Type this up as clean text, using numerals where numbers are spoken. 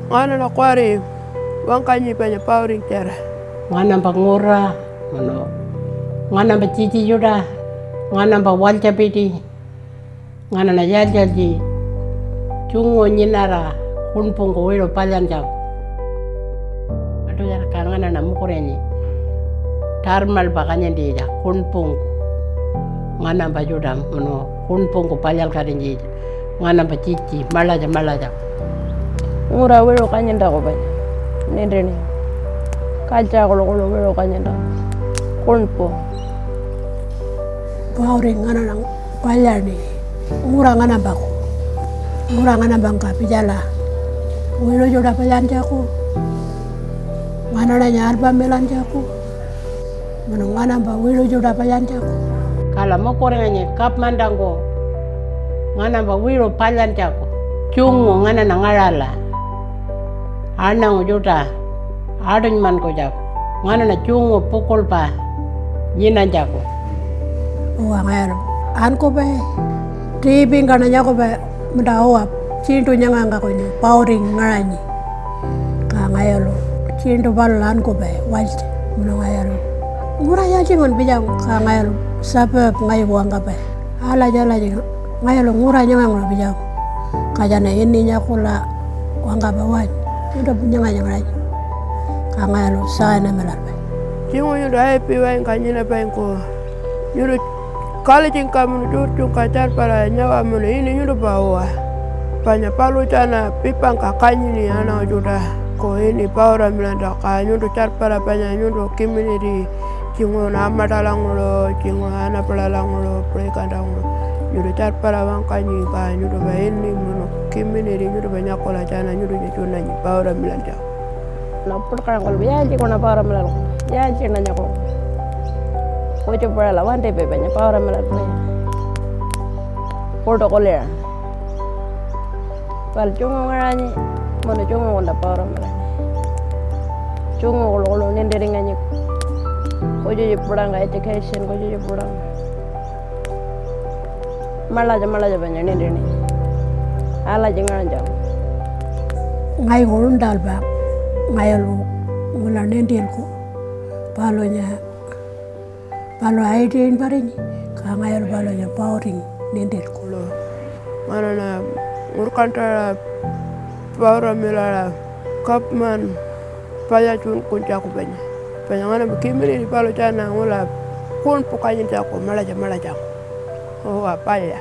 Ngana na kwari wangkanyi panya powering tera. Ngana ba ngura, ngana ba cici juda, ngana ba walca piti, ngana na jaljalji, cungo nyinara, kunpung ko wiro palyan jago. Aduh ya ngana na mukurenyi, tarmal ba kanya dia, kunpung, ngana ba juda, kunpung ko palyal karinji, ngana ba cici, malaja. Ngura wiro kanyenda ko banya. Nendeni. Kaja kolo wiro kanyenda. Kunpo. Powering ngana nang palyani. Ngura ngana bako. Ngura ngana bangka pijala. Wiro joda palyan jaku. Ngana na nyarba melan jaku. Ngana ba wiro joda palyan jaku. Kala mukurenyi kap mandango, ngana ba wiro palyan jaku. Cungo ngana na ngarala. Anang juta, adun man ko jago. Ngana na cungo pukul pa, nyinan jago. Ngayaro, an ko ba, tibing kana nyako ba, madawa, cintu nyanga ko ni, powering ngarani. Ngayaro, cintu balan ko ba, walch, ngayaro. Mura ya jingon bijang, ngayaro, sapa ngayo wanga ba. Ala jala jingon, ngayaro ngura nyanga ngura bijang. Kajana ini nyako la wanga ba waj. Udah punya ngajang kanga lo sana melar bay. Jingo yudo happy wain kanyina penko. Yudo kali jingka munu tu kacar para nyawa munu ini yudo bawa. Panya palu cana pipang kakanyini ana juda ko ini paura milanda ka yudo car para panya yudo kimini di jingo na amadalang lo jingo ana palalang lo prekandang lo. Yudo car para wangkanyi ka yudo ba ini munu kimini di yudo banyak kola cana yudo nyuna nyi paura milanda. Na purkan kol biya ji kona paura milalo. Ya ji nanya ko. Ko coba la wante be banyak paura milalo. Porto kolera. Pal cungo ngarani mono cungo wala paura milalo. Cungo kolo nendering nganyi. Ko joji purang education ko joji purang. Malaja banyak nendering. Ala jangan jauh. Ngai ngurun dalba, ngai lu ngula nendil ko, palonya, palo aidin barini, ka ngai lu palonya powering nendil ko. Mana na ngurkantara paura milala kapman paya cun kunca ko banya. Banya ngana bikimini di palo cana ngula kun pukanya jako malaja. Oh apa ya?